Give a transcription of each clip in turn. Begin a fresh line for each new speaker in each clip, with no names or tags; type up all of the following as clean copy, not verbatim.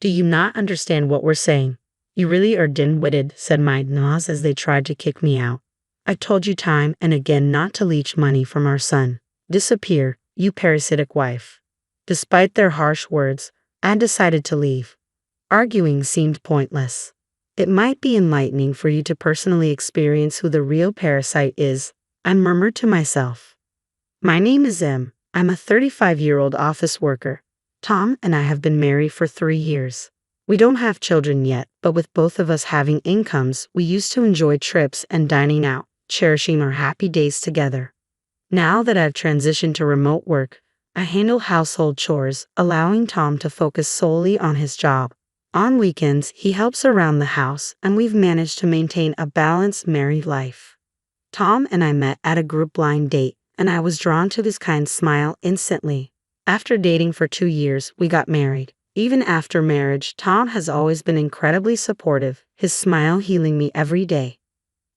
Do you not understand what we're saying? You really are dim-witted, said my in-laws as they tried to kick me out. I told you time and again not to leech money from our son. Disappear, you parasitic wife. Despite their harsh words, I decided to leave. Arguing seemed pointless. It might be enlightening for you to personally experience who the real parasite is, I murmured to myself. My name is M. I'm a 35-year-old office worker. Tom and I have been married for 3 years. We don't have children yet, but with both of us having incomes, we used to enjoy trips and dining out, cherishing our happy days together. Now that I've transitioned to remote work, I handle household chores, allowing Tom to focus solely on his job. On weekends, he helps around the house, and we've managed to maintain a balanced married life. Tom and I met at a group blind date, and I was drawn to his kind smile instantly. After dating for 2 years, we got married. Even after marriage, Tom has always been incredibly supportive, his smile healing me every day.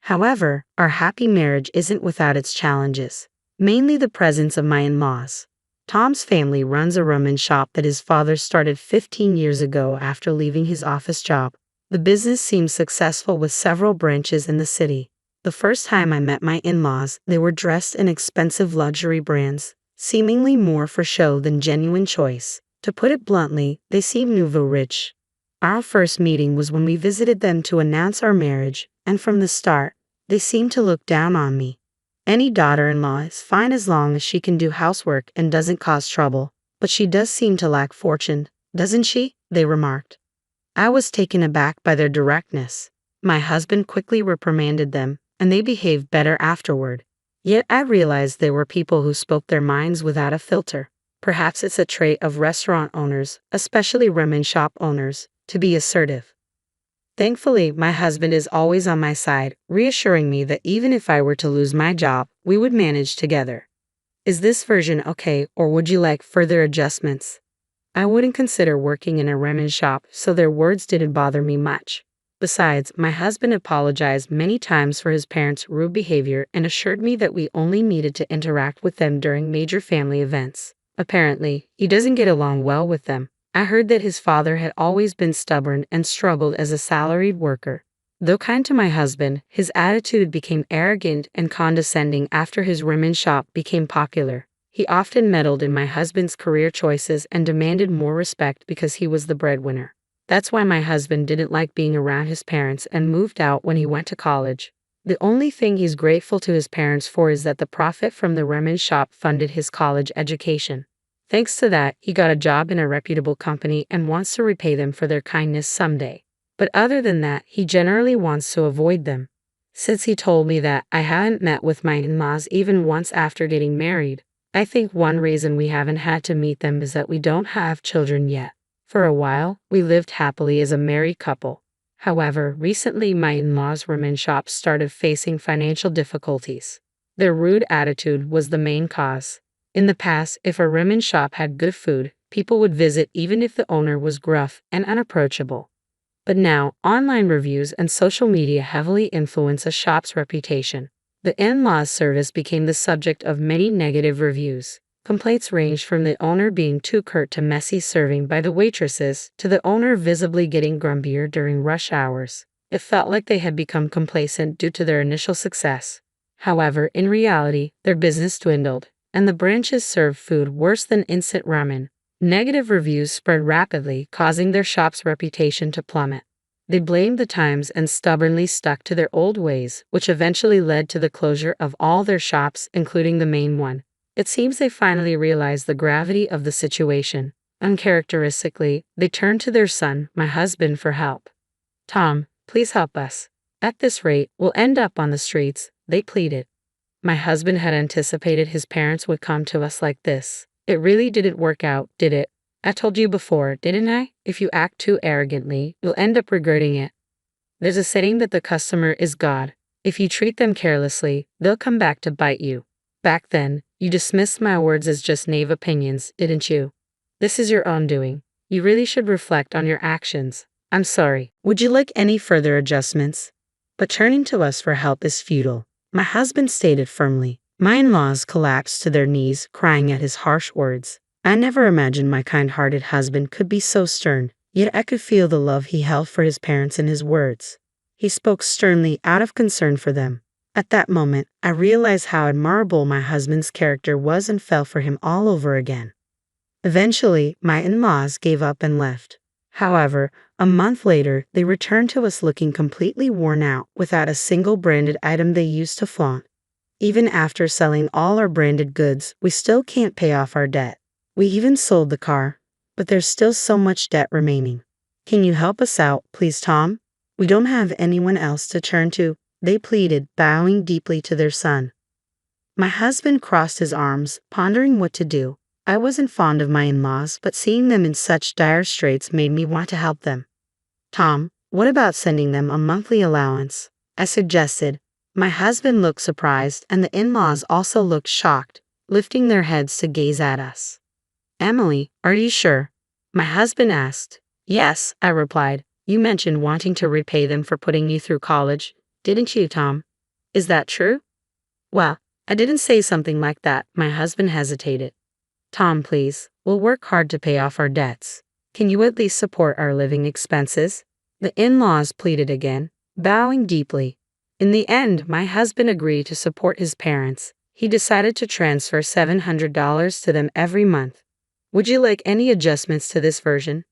However, our happy marriage isn't without its challenges, mainly the presence of my in-laws. Tom's family runs a ramen shop that his father started 15 years ago after leaving his office job. The business seems successful with several branches in the city. The first time I met my in-laws, they were dressed in expensive luxury brands, seemingly more for show than genuine choice. To put it bluntly, they seemed nouveau rich. Our first meeting was when we visited them to announce our marriage, and from the start, they seemed to look down on me. Any daughter-in-law is fine as long as she can do housework and doesn't cause trouble, but she does seem to lack fortune, doesn't she? They remarked. I was taken aback by their directness. My husband quickly reprimanded them, and they behaved better afterward. Yet I realized there were people who spoke their minds without a filter. Perhaps it's a trait of restaurant owners, especially ramen shop owners, to be assertive. Thankfully, my husband is always on my side, reassuring me that even if I were to lose my job, we would manage together. Is this version okay, or would you like further adjustments? I wouldn't consider working in a ramen shop, so their words didn't bother me much. Besides, my husband apologized many times for his parents' rude behavior and assured me that we only needed to interact with them during major family events. Apparently, he doesn't get along well with them. I heard that his father had always been stubborn and struggled as a salaried worker. Though kind to my husband, his attitude became arrogant and condescending after his ramen shop became popular. He often meddled in my husband's career choices and demanded more respect because he was the breadwinner. That's why my husband didn't like being around his parents and moved out when he went to college. The only thing he's grateful to his parents for is that the profit from the ramen shop funded his college education. Thanks to that, he got a job in a reputable company and wants to repay them for their kindness someday. But other than that, he generally wants to avoid them. Since he told me that I hadn't met with my in-laws even once after getting married, I think one reason we haven't had to meet them is that we don't have children yet. For a while, we lived happily as a married couple. However, recently my in-laws' ramen shop started facing financial difficulties. Their rude attitude was the main cause. In the past, if a ramen shop had good food, people would visit even if the owner was gruff and unapproachable. But now, online reviews and social media heavily influence a shop's reputation. The in-laws' service became the subject of many negative reviews. Complaints ranged from the owner being too curt to messy serving by the waitresses, to the owner visibly getting grumpier during rush hours. It felt like they had become complacent due to their initial success. However, in reality, their business dwindled, and the branches served food worse than instant ramen. Negative reviews spread rapidly, causing their shop's reputation to plummet. They blamed the times and stubbornly stuck to their old ways, which eventually led to the closure of all their shops, including the main one. It seems they finally realized the gravity of the situation. Uncharacteristically, they turned to their son, my husband, for help. "Tom, please help us. At this rate, we'll end up on the streets," they pleaded. My husband had anticipated his parents would come to us like this. It really didn't work out, did it? I told you before, didn't I? If you act too arrogantly, you'll end up regretting it. There's a saying that the customer is God. If you treat them carelessly, they'll come back to bite you. Back then, you dismissed my words as just naive opinions, didn't you? This is your own doing. You really should reflect on your actions. I'm sorry. Would you like any further adjustments? But turning to us for help is futile. My husband stated firmly. My in-laws collapsed to their knees, crying at his harsh words. I never imagined my kind-hearted husband could be so stern, Yet I could feel the love he held for his parents in his words. He spoke sternly out of concern for them. At that moment, I realized how admirable my husband's character was and fell for him all over again. Eventually, my in-laws gave up and left. However, a month later, they returned to us looking completely worn out without a single branded item they used to flaunt. Even after selling all our branded goods, we still can't pay off our debt. We even sold the car, but there's still so much debt remaining. Can you help us out, please, Tom? We don't have anyone else to turn to, they pleaded, bowing deeply to their son. My husband crossed his arms, pondering what to do. I wasn't fond of my in-laws, but seeing them in such dire straits made me want to help them. Tom, what about sending them a monthly allowance? I suggested. My husband looked surprised, and the in-laws also looked shocked, lifting their heads to gaze at us. Emily, are you sure? My husband asked. Yes, I replied. You mentioned wanting to repay them for putting you through college, didn't you, Tom? Is that true? Well, I didn't say something like that. My husband hesitated. Tom, please, we'll work hard to pay off our debts. Can you at least support our living expenses? The in-laws pleaded again, bowing deeply. In the end, my husband agreed to support his parents. He decided to transfer $700 to them every month. Would you like any adjustments to this version?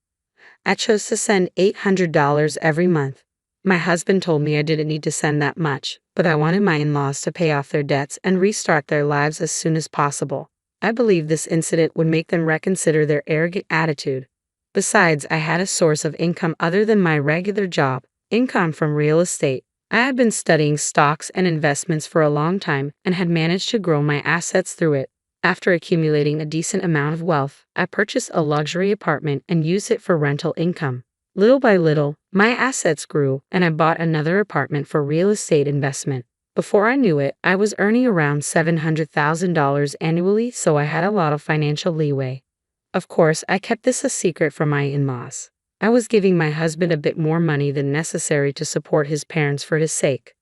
I chose to send $800 every month. My husband told me I didn't need to send that much, but I wanted my in-laws to pay off their debts and restart their lives as soon as possible. I believed this incident would make them reconsider their arrogant attitude. Besides, I had a source of income other than my regular job, income from real estate. I had been studying stocks and investments for a long time and had managed to grow my assets through it. After accumulating a decent amount of wealth, I purchased a luxury apartment and used it for rental income. Little by little, my assets grew, and I bought another apartment for real estate investment. Before I knew it, I was earning around $700,000 annually, so I had a lot of financial leeway. Of course, I kept this a secret from my in-laws. I was giving my husband a bit more money than necessary to support his parents for his sake.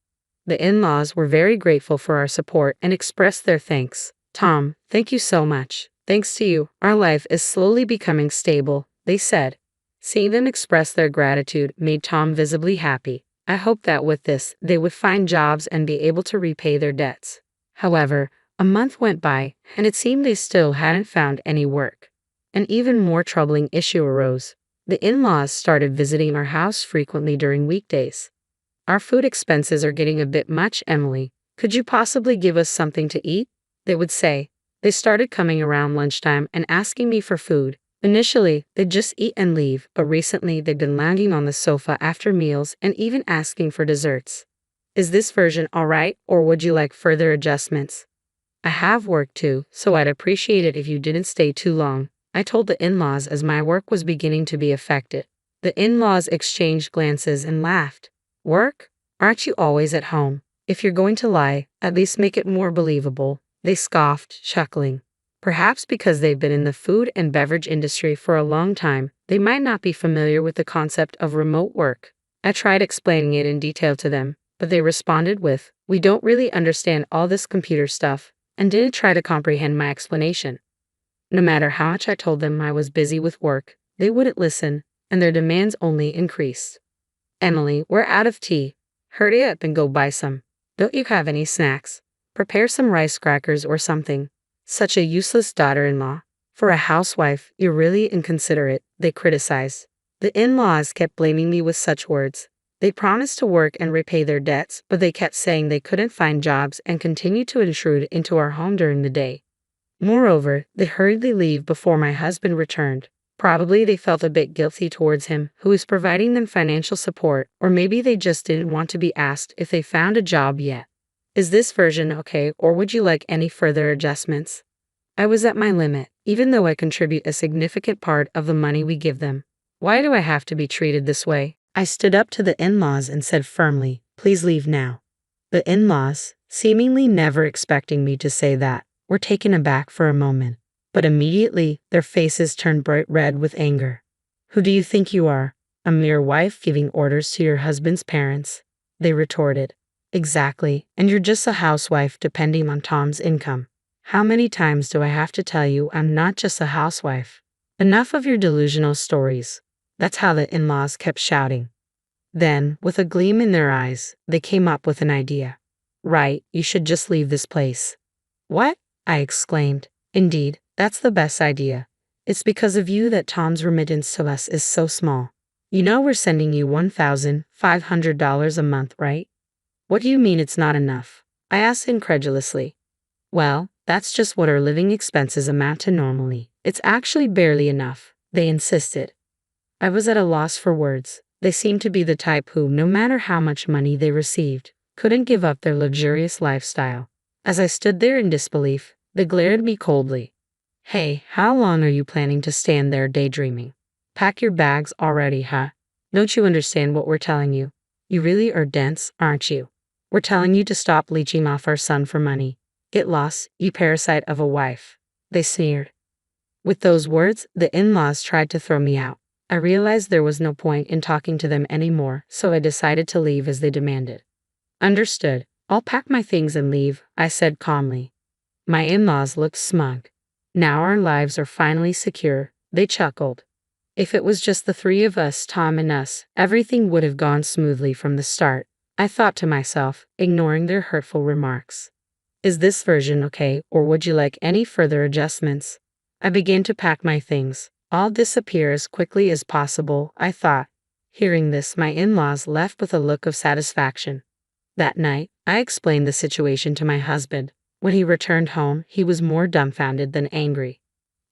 The in-laws were very grateful for our support and expressed their thanks. Tom, thank you so much. Thanks to you, our life is slowly becoming stable, they said. Seeing them express their gratitude made Tom visibly happy. I hoped that with this, they would find jobs and be able to repay their debts. However, a month went by, and it seemed they still hadn't found any work. An even more troubling issue arose. The in-laws started visiting our house frequently during weekdays. Our food expenses are getting a bit much, Emily. Could you possibly give us something to eat? They would say. They started coming around lunchtime and asking me for food. Initially, they'd just eat and leave, but recently they've been lounging on the sofa after meals and even asking for desserts. Is this version alright, or would you like further adjustments? I have work too, so I'd appreciate it if you didn't stay too long, I told the in-laws as my work was beginning to be affected. The in-laws exchanged glances and laughed. Work? Aren't you always at home? If you're going to lie, at least make it more believable, they scoffed, chuckling. Perhaps because they've been in the food and beverage industry for a long time, they might not be familiar with the concept of remote work. I tried explaining it in detail to them, but they responded with, "We don't really understand all this computer stuff," and didn't try to comprehend my explanation. No matter how much I told them I was busy with work, they wouldn't listen, and their demands only increased. Emily, we're out of tea. Hurry up and go buy some. Don't you have any snacks? Prepare some rice crackers or something. Such a useless daughter-in-law. For a housewife, you're really inconsiderate, they criticized. The in-laws kept blaming me with such words. They promised to work and repay their debts, but they kept saying they couldn't find jobs and continued to intrude into our home during the day. Moreover, they hurriedly leave before my husband returned. Probably they felt a bit guilty towards him, who was providing them financial support, or maybe they just didn't want to be asked if they found a job yet. Is this version okay, or would you like any further adjustments? I was at my limit, even though I contribute a significant part of the money we give them. Why do I have to be treated this way? I stood up to the in-laws and said firmly, "Please leave now." The in-laws, seemingly never expecting me to say that, were taken aback for a moment, but immediately their faces turned bright red with anger. "Who do you think you are? A mere wife giving orders to your husband's parents?" they retorted. "Exactly, and you're just a housewife depending on Tom's income. How many times do I have to tell you I'm not just a housewife? Enough of your delusional stories." That's how the in-laws kept shouting. Then, with a gleam in their eyes, they came up with an idea. Right, you should just leave this place. What? I exclaimed. Indeed, that's the best idea. It's because of you that Tom's remittance to us is so small. You know we're sending you $1,500 a month, right? What do you mean it's not enough? I asked incredulously. Well, that's just what our living expenses amount to normally. It's actually barely enough, they insisted. I was at a loss for words. They seemed to be the type who, no matter how much money they received, couldn't give up their luxurious lifestyle. As I stood there in disbelief, they glared at me coldly. Hey, how long are you planning to stand there daydreaming? Pack your bags already, huh? Don't you understand what we're telling you? You really are dense, aren't you? We're telling you to stop leeching off our son for money. Get lost, you parasite of a wife. They sneered. With those words, the in-laws tried to throw me out. I realized there was no point in talking to them anymore, so I decided to leave as they demanded. Understood. I'll pack my things and leave, I said calmly. My in-laws looked smug. Now our lives are finally secure, they chuckled. If it was just the three of us, Tom and us, everything would have gone smoothly from the start, I thought to myself, ignoring their hurtful remarks. Is this version okay, or would you like any further adjustments? I began to pack my things. I'll disappear as quickly as possible, I thought. Hearing this, my in-laws left with a look of satisfaction. That night, I explained the situation to my husband. When he returned home, he was more dumbfounded than angry.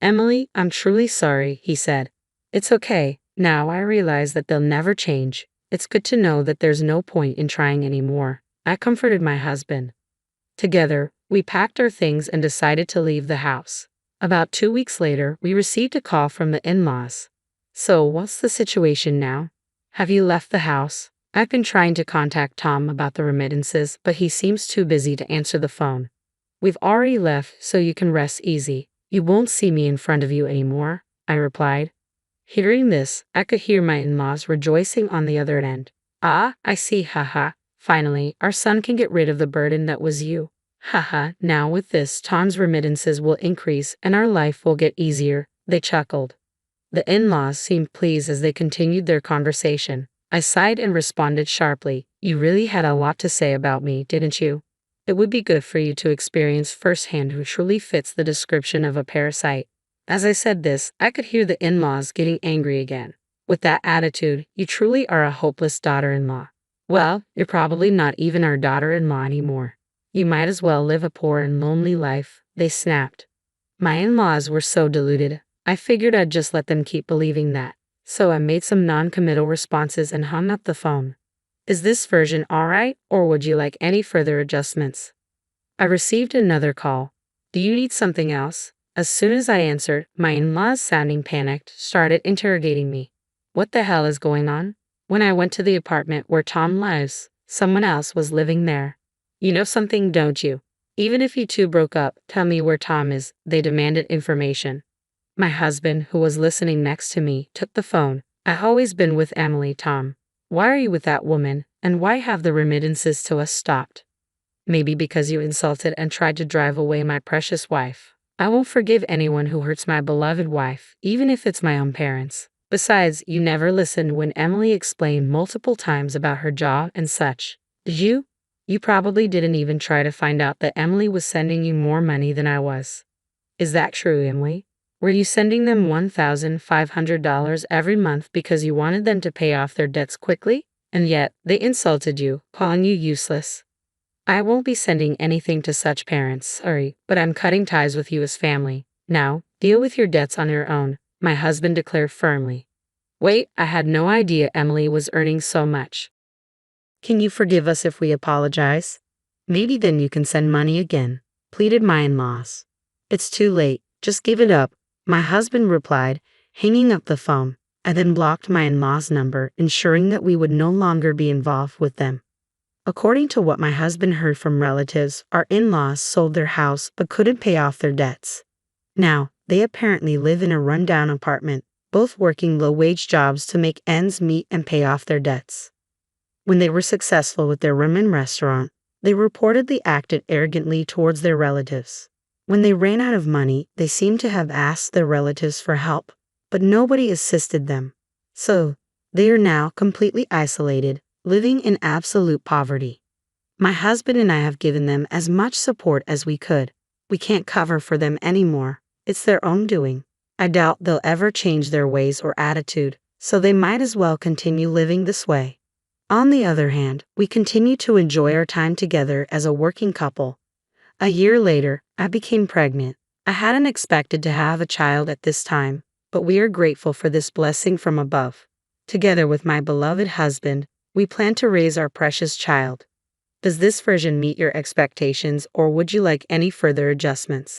Emily, I'm truly sorry, he said. It's okay. Now I realize that they'll never change. It's good to know that there's no point in trying anymore. I comforted my husband. Together, we packed our things and decided to leave the house. About 2 weeks later, we received a call from the in-laws. So, what's the situation now? Have you left the house? I've been trying to contact Tom about the remittances, but he seems too busy to answer the phone. We've already left, so you can rest easy. You won't see me in front of you anymore, I replied. Hearing this, I could hear my in-laws rejoicing on the other end. Ah, I see, haha. Finally, our son can get rid of the burden that was you. Haha, now with this, Tom's remittances will increase and our life will get easier, they chuckled. The in-laws seemed pleased as they continued their conversation. I sighed and responded sharply, You really had a lot to say about me, didn't you? It would be good for you to experience firsthand who truly fits the description of a parasite. As I said this, I could hear the in-laws getting angry again. With that attitude, you truly are a hopeless daughter-in-law. Well, you're probably not even our daughter-in-law anymore. You might as well live a poor and lonely life, they snapped. My in-laws were so deluded, I figured I'd just let them keep believing that. So I made some non-committal responses and hung up the phone. Is this version alright, or would you like any further adjustments? I received another call. Do you need something else? As soon as I answered, my in-laws, sounding panicked, started interrogating me. What the hell is going on? When I went to the apartment where Tom lives, someone else was living there. You know something, don't you? Even if you two broke up, tell me where Tom is, they demanded information. My husband, who was listening next to me, took the phone. I've always been with Emily, Tom. Why are you with that woman, and why have the remittances to us stopped? Maybe because you insulted and tried to drive away my precious wife. I won't forgive anyone who hurts my beloved wife, even if it's my own parents. Besides, you never listened when Emily explained multiple times about her job and such. Did you? You probably didn't even try to find out that Emily was sending you more money than I was. Is that true, Emily? Were you sending them $1,500 every month because you wanted them to pay off their debts quickly? And yet, they insulted you, calling you useless. I won't be sending anything to such parents, sorry, but I'm cutting ties with you as family. Now, deal with your debts on your own, my husband declared firmly. Wait, I had no idea Emily was earning so much. Can you forgive us if we apologize? Maybe then you can send money again, pleaded my in-laws. It's too late, just give it up, my husband replied, hanging up the phone. I then blocked my in-laws' number, ensuring that we would no longer be involved with them. According to what my husband heard from relatives, our in-laws sold their house but couldn't pay off their debts. Now, they apparently live in a rundown apartment, both working low-wage jobs to make ends meet and pay off their debts. When they were successful with their ramen restaurant, they reportedly acted arrogantly towards their relatives. When they ran out of money, they seemed to have asked their relatives for help, but nobody assisted them. So, they are now completely isolated, living in absolute poverty. My husband and I have given them as much support as we could. We can't cover for them anymore. It's their own doing. I doubt they'll ever change their ways or attitude, so they might as well continue living this way. On the other hand, we continue to enjoy our time together as a working couple. A year later, I became pregnant. I hadn't expected to have a child at this time, but we are grateful for this blessing from above. Together with my beloved husband, we plan to raise our precious child. Does this version meet your expectations, or would you like any further adjustments?